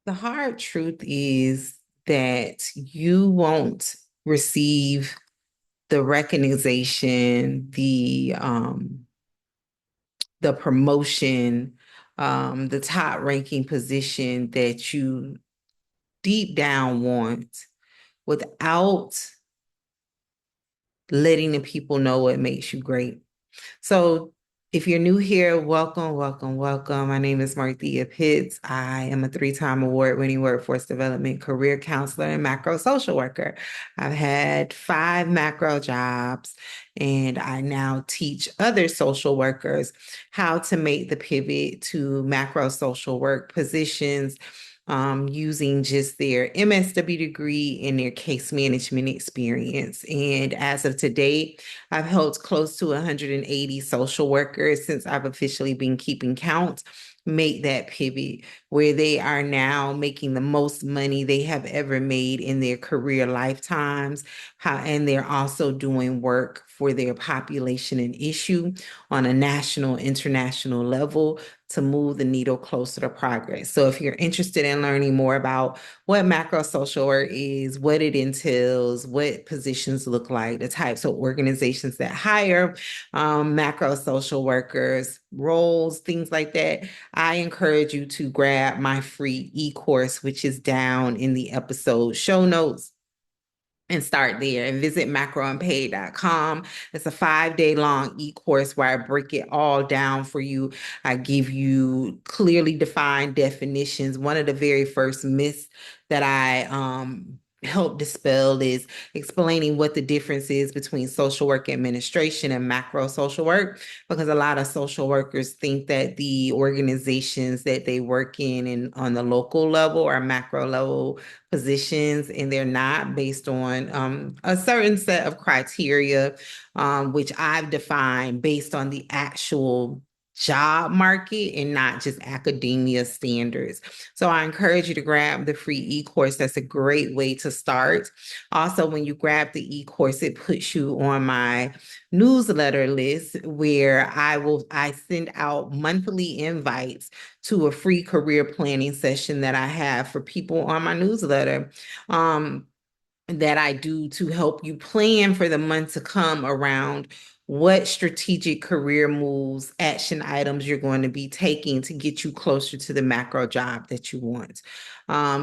The hard truth is that you won't receive the recognition, the promotion, the top ranking position that you deep down want without letting the people know what makes you great. So if you're new here, welcome, welcome, welcome. My name is Marthea Pitts. I am a three-time award-winning workforce development career counselor and macro social worker. I've had 5 macro jobs, and I now teach other social workers how to make the pivot to macro social work positions using just their MSW degree and their case management experience. And as of today, I've helped close to 180 social workers since I've officially been keeping count make that pivot where they are now making the most money they have ever made in their career lifetimes. And they're also doing work for their population and issue on a national, international level to move the needle closer to progress. So if you're interested in learning more about what macro social work is, what it entails, what positions look like, the types of organizations that hire macro social workers, roles, things like that, I encourage you to grab my free e-course, which is down in the episode show notes, and start there and visit macroandpaid.com. It's a 5-day long e-course where I break it all down for you. I give you clearly defined definitions. One of the very first myths that I help dispel is explaining what the difference is between social work administration and macro social work, because a lot of social workers think that the organizations that they work in and on the local level or macro level positions, and they're not, based on a certain set of criteria, which I've defined based on the actual job market and not just academia standards. So I encourage you to grab the free e-course. That's a great way to start. Also, when you grab the e-course, it puts you on my newsletter list where I send out monthly invites to a free career planning session that I have for people on my newsletter. That I do to help you plan for the month to come around what strategic career moves, action items you're going to be taking to get you closer to the macro job that you want.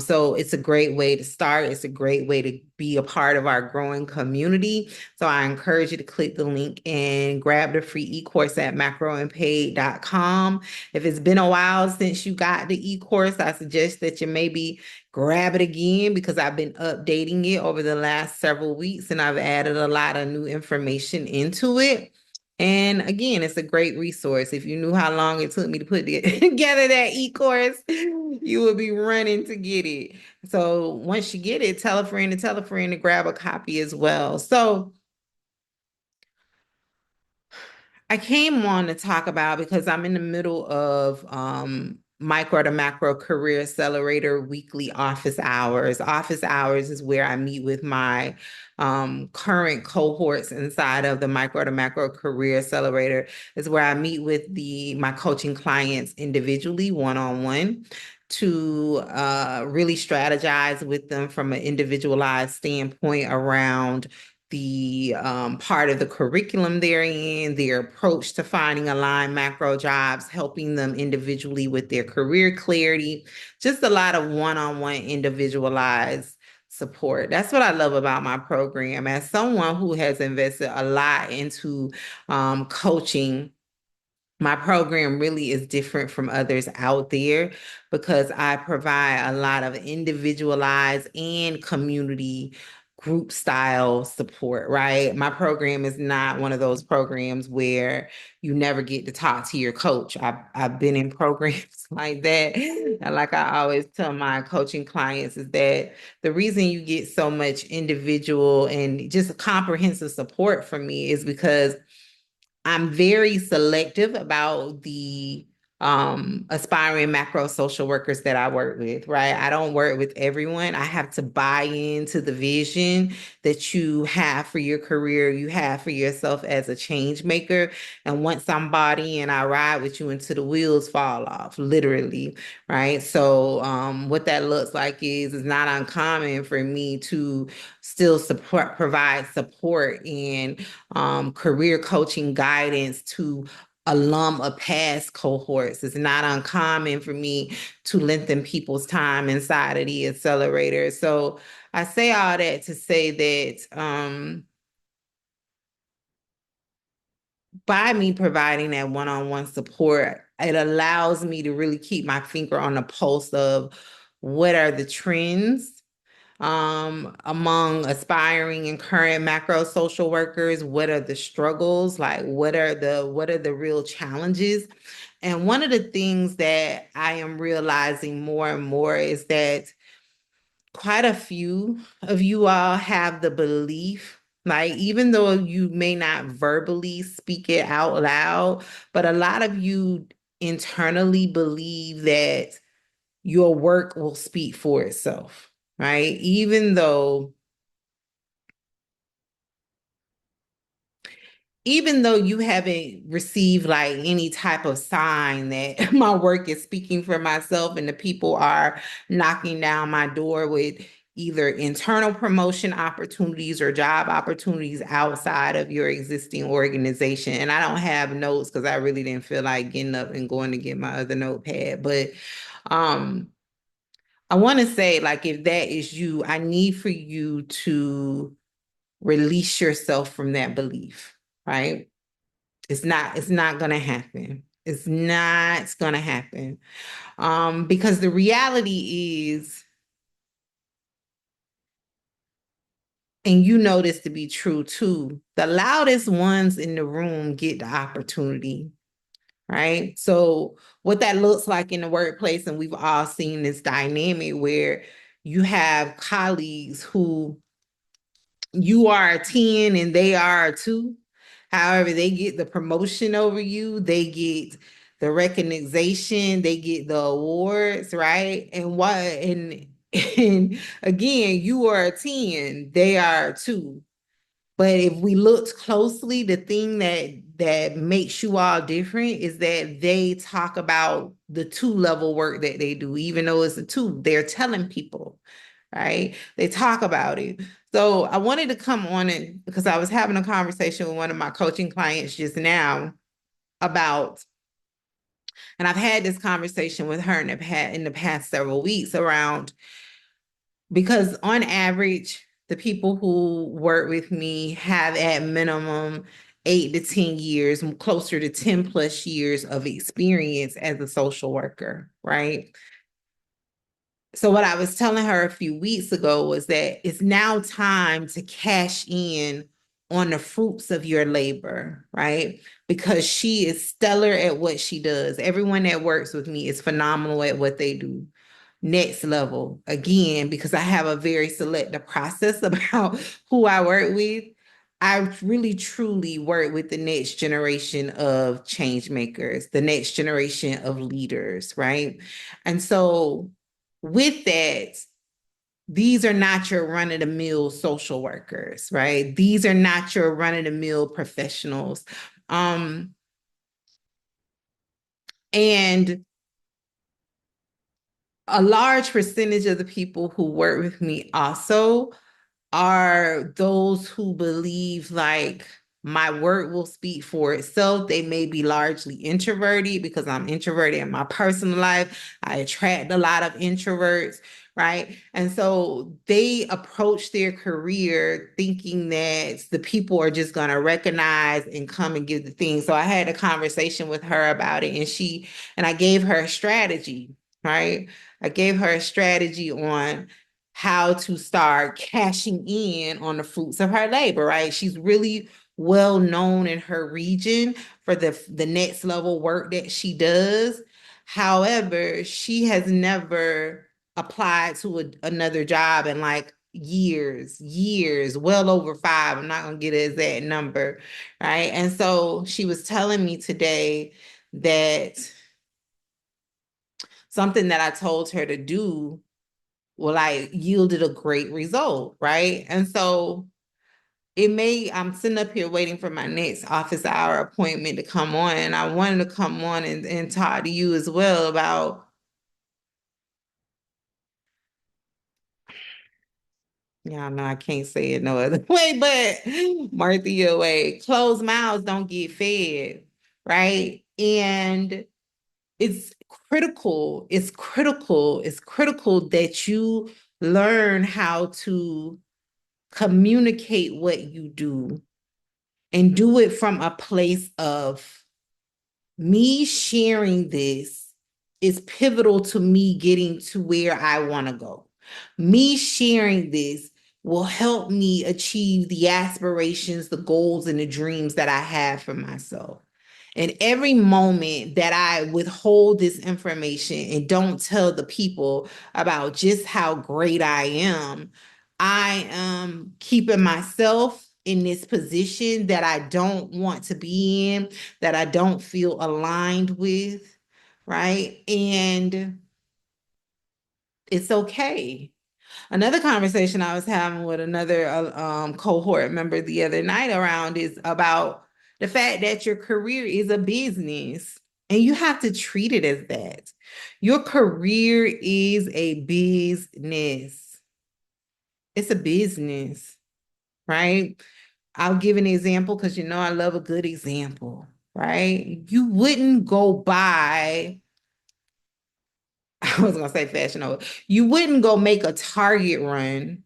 So it's a great way to start. It's a great way to be a part of our growing community. So I encourage you to click the link and grab the free e-course at macroandpaid.com. If it's been a while since you got the e-course, I suggest that you maybe grab it again, because I've been updating it over the last several weeks and I've added a lot of new information into it. And again, it's a great resource. If you knew how long it took me to put together that e-course, you would be running to get it. So once you get it, tell a friend to tell a friend to grab a copy as well. So I came on to talk about, because I'm in the middle of micro to macro career accelerator weekly office hours. Office hours is where I meet with my current cohorts inside of the micro to macro career accelerator, is where I meet with my coaching clients individually, one-on-one, to really strategize with them from an individualized standpoint around the part of the curriculum they're in, their approach to finding aligned macro jobs, helping them individually with their career clarity, just a lot of one-on-one individualized support. That's what I love about my program. As someone who has invested a lot into coaching, my program really is different from others out there because I provide a lot of individualized and community group style support, right? My program is not one of those programs where you never get to talk to your coach. I've been in programs like that. And like I always tell my coaching clients, is that the reason you get so much individual and just comprehensive support from me is because I'm very selective about the aspiring macro social workers that I work with, right? I don't work with everyone. I have to buy into the vision that you have for your career, you have for yourself as a change maker. And once I'm body and I ride with you until the wheels fall off, literally, right? So what that looks like is not uncommon for me to still support, provide support and career coaching guidance to alum of past cohorts. It's not uncommon for me to lengthen people's time inside of the accelerator. So I say all that to say that by me providing that one-on-one support, it allows me to really keep my finger on the pulse of what are the trends among aspiring and current macro social workers. What are the struggles? Like what are the real challenges? And one of the things that I am realizing more and more is that quite a few of you all have the belief, like even though you may not verbally speak it out loud, but a lot of you internally believe that your work will speak for itself, right? Even though you haven't received like any type of sign that my work is speaking for myself and the people are knocking down my door with either internal promotion opportunities or job opportunities outside of your existing organization. And I don't have notes because I really didn't feel like getting up and going to get my other notepad. But um I want to say, like, if that is you, I need for you to release yourself from that belief, right? It's not gonna happen. It's not gonna happen. Because the reality is, and you know this to be true too, the loudest ones in the room get the opportunity, right? So what that looks like in the workplace, and we've all seen this dynamic where you have colleagues who you are a 10 and they are a 2. However, they get the promotion over you, they get the recognition, they get the awards, right? And again, you are a 10, they are a 2. But if we looked closely, the thing that makes you all different is that they talk about the 2 level work that they do, even though it's a 2, they're telling people, right? They talk about it. So I wanted to come on it because I was having a conversation with one of my coaching clients just now about, and I've had this conversation with her in the past several weeks around, because on average, the people who work with me have at minimum 8 to 10 years, closer to 10 plus years of experience as a social worker, right? So what I was telling her a few weeks ago was that it's now time to cash in on the fruits of your labor, right? Because she is stellar at what she does. Everyone that works with me is phenomenal at what they do. Next level, again, because I have a very selective process about who I work with. I really truly work with the next generation of change makers, the next generation of leaders, right? And so with that, these are not your run-of-the-mill social workers, right? These are not your run-of-the-mill professionals. And a large percentage of the people who work with me also are those who believe like my work will speak for itself. They may be largely introverted because I'm introverted in my personal life. I attract a lot of introverts, right? And so they approach their career thinking that the people are just going to recognize and come and give the thing. So I had a conversation with her about it, and I gave her a strategy, right? I gave her a strategy on how to start cashing in on the fruits of her labor, right? She's really well known in her region for the next level work that she does. However, she has never applied to another job in like years, well over 5. I'm not going to get an exact number, right? And so she was telling me today that something that I told her to do, well, I yielded a great result, right? And so I'm sitting up here waiting for my next office hour appointment to come on. And I wanted to come on and talk to you as well about, yeah, I know I can't say it no other way, but Marthea way, closed mouths don't get fed, right? And it's critical that you learn how to communicate what you do and do it from a place of me sharing this is pivotal to me getting to where I want to go. Me sharing this will help me achieve the aspirations, the goals, and the dreams that I have for myself. And every moment that I withhold this information and don't tell the people about just how great I am keeping myself in this position that I don't want to be in, that I don't feel aligned with, right? And it's okay. Another conversation I was having with another cohort member the other night around is about the fact that your career is a business and you have to treat it as that. Your career is a business. It's a business, right? I'll give an example because you know I love a good example, right? You wouldn't go buy, I was gonna say Fashion Over. You wouldn't go make a Target run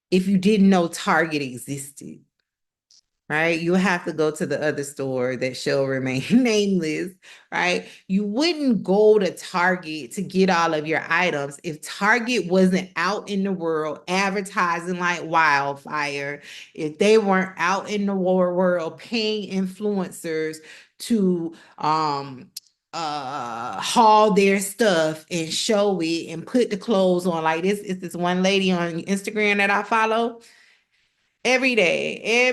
if you didn't know Target existed, right? You have to go to the other store that shall remain nameless, right? You wouldn't go to Target to get all of your items if Target wasn't out in the world advertising like wildfire, if they weren't out in the world paying influencers to haul their stuff and show it and put the clothes on. Like this is this one lady on Instagram that I follow. Every day,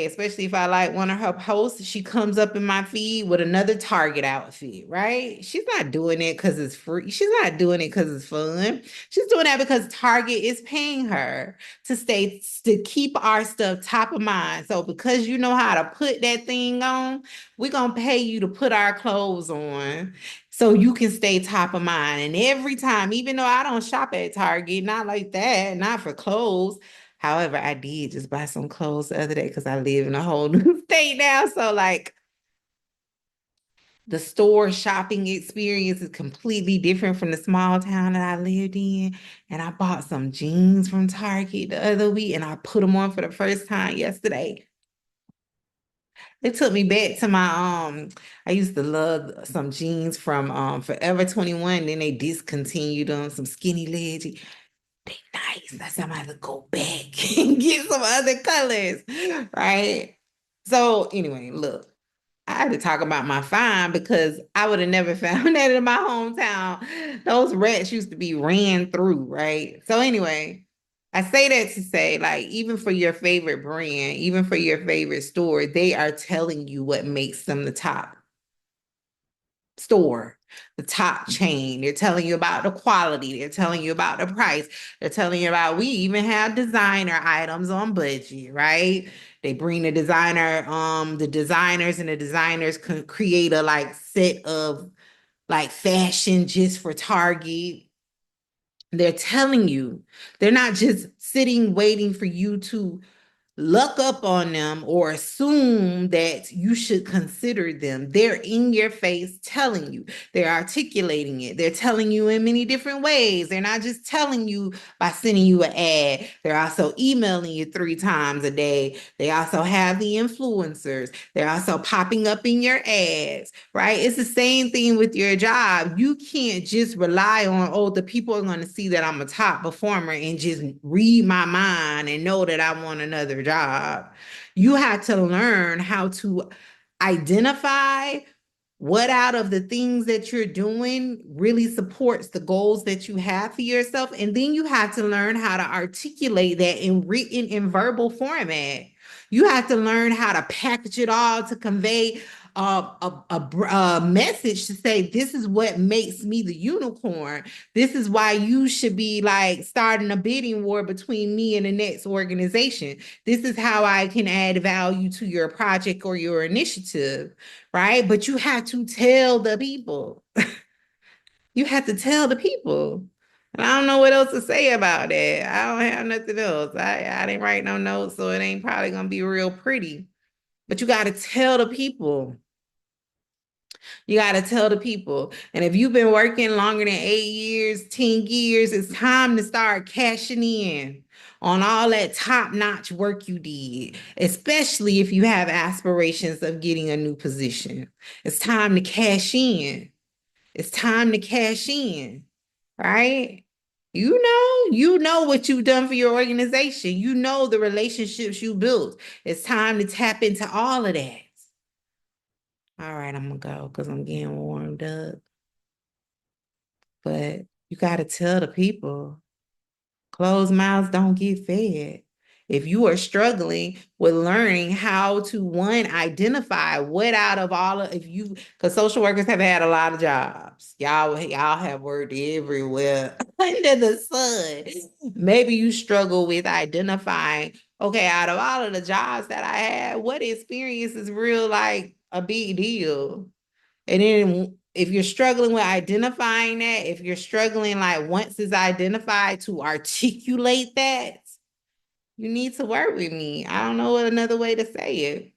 especially if I like one of her posts, she comes up in my feed with another Target outfit, right? She's not doing it because it's free. She's not doing it because it's fun. She's doing that because Target is paying her to keep our stuff top of mind. So because you know how to put that thing on, we're gonna pay you to put our clothes on so you can stay top of mind. And every time, even though I don't shop at Target, not like that, not for clothes. However, I did just buy some clothes the other day because I live in a whole new state now. So, like, the store shopping experience is completely different from the small town that I lived in. And I bought some jeans from Target the other week and I put them on for the first time yesterday. It took me back to I used to love some jeans from Forever 21, then they discontinued them, some skinny legs. They nice. I said, I'm gonna go back and get some other colors, right? So anyway, look, I had to talk about my fine because I would have never found that in my hometown. Those rats used to be ran through, right? So anyway, I say that to say, like, even for your favorite brand, even for your favorite store, they are telling you what makes them the top store, the top chain. They're telling you about the quality. They're telling you about the price. They're telling you about, we even have designer items on budget, right? They bring the designers and the designers can create a like set of like fashion just for Target. They're telling you, they're not just sitting waiting for you to luck up on them or assume that you should consider them. They're in your face telling you. They're articulating it. They're telling you in many different ways. They're not just telling you by sending you an ad. They're also emailing you 3 times a day. They also have the influencers. They're also popping up in your ads, right? It's the same thing with your job. You can't just rely on, oh, the people are going to see that I'm a top performer and just read my mind and know that I want another job. You had to learn how to identify what out of the things that you're doing really supports the goals that you have for yourself. And then you have to learn how to articulate that in written and verbal format. You have to learn how to package it all to convey a message to say, this is what makes me the unicorn. This is why you should be like starting a bidding war between me and the next organization. This is how I can add value to your project or your initiative, right? But you have to tell the people. You have to tell the people. And I don't know what else to say about that. I don't have nothing else. I didn't write no notes, so it ain't probably gonna be real pretty. But you got to tell the people. You got to tell the people. And if you've been working longer than 8 years, 10 years, it's time to start cashing in on all that top-notch work you did, especially if you have aspirations of getting a new position. It's time to cash in. It's time to cash in, right? You know what you've done for your organization. You know the relationships you built. It's time to tap into all of that. All right, I'm gonna go because I'm getting warmed up. But you got to tell the people. Closed mouths don't get fed. If you are struggling with learning how to, one, identify what out of all of, if you, because social workers have had a lot of jobs. Y'all have worked everywhere under the sun. Maybe you struggle with identifying, okay, out of all of the jobs that I had, what experience is real like a big deal? And then if you're struggling with identifying that, if you're struggling like once it's identified to articulate that, you need to work with me. I don't know another way to say it.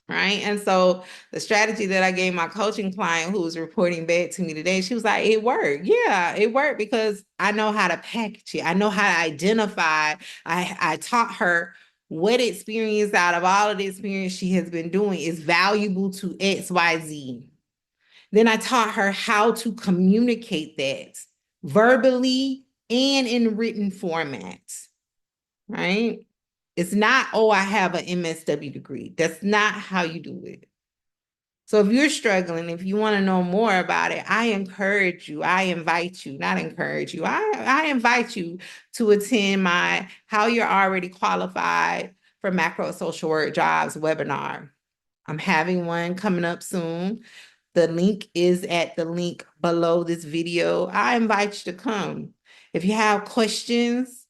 Right. And so the strategy that I gave my coaching client who was reporting back to me today, she was like, it worked. Yeah, it worked because I know how to package it. I know how to identify. I taught her what experience out of all of the experience she has been doing is valuable to XYZ. Then I taught her how to communicate that verbally and in written formats, right? It's not, oh, I have an MSW degree. That's not how you do it. So if you're struggling, if you want to know more about it, I encourage you, I invite you, not encourage you, I invite you to attend my How You're Already Qualified for Macro Social Work Jobs webinar. I'm having one coming up soon. The link is at the link below this video. I invite you to come. If you have questions,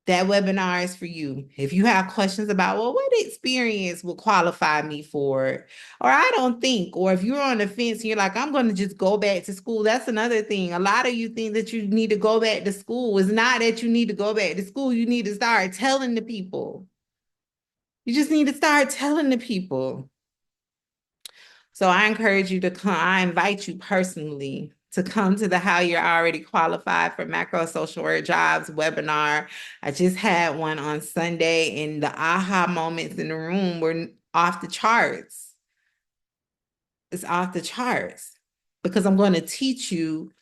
that webinar is for you. If you have questions about, well, what experience will qualify me for it? Or I don't think, or if you're on the fence and you're like, I'm going to just go back to school. That's another thing. A lot of you think that you need to go back to school. It's not that you need to go back to school. You need to start telling the people. You just need to start telling the people. So I encourage you to come. I invite you personally to come to the How You're Already Qualified for Macro Social Work Jobs webinar. I just had one on Sunday, and the aha moments in the room were off the charts. It's off the charts because I'm going to teach you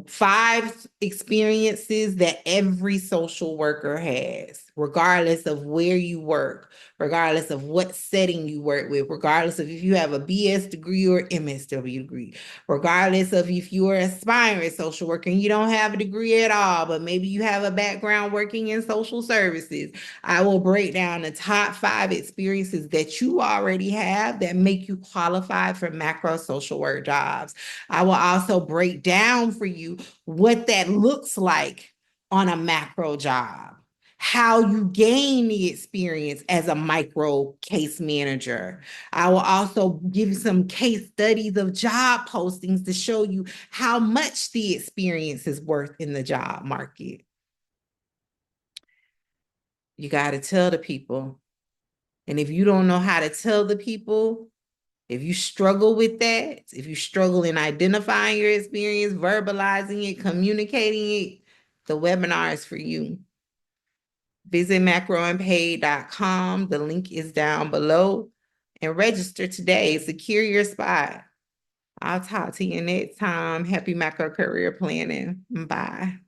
5 experiences that every social worker has, regardless of where you work, regardless of what setting you work with, regardless of if you have a BS degree or MSW degree, regardless of if you are an aspiring social worker and you don't have a degree at all, but maybe you have a background working in social services. I will break down the top 5 experiences that you already have that make you qualified for macro social work jobs. I will also break down for you what that looks like on a macro job, how you gain the experience as a micro case manager. I will also give you some case studies of job postings to show you how much the experience is worth in the job market. You got to tell the people. And if you don't know how to tell the people, if you struggle with that, if you struggle in identifying your experience, verbalizing it, communicating it, the webinar is for you. Visit macroandpaid.com. The link is down below. And register today. Secure your spot. I'll talk to you next time. Happy macro career planning. Bye.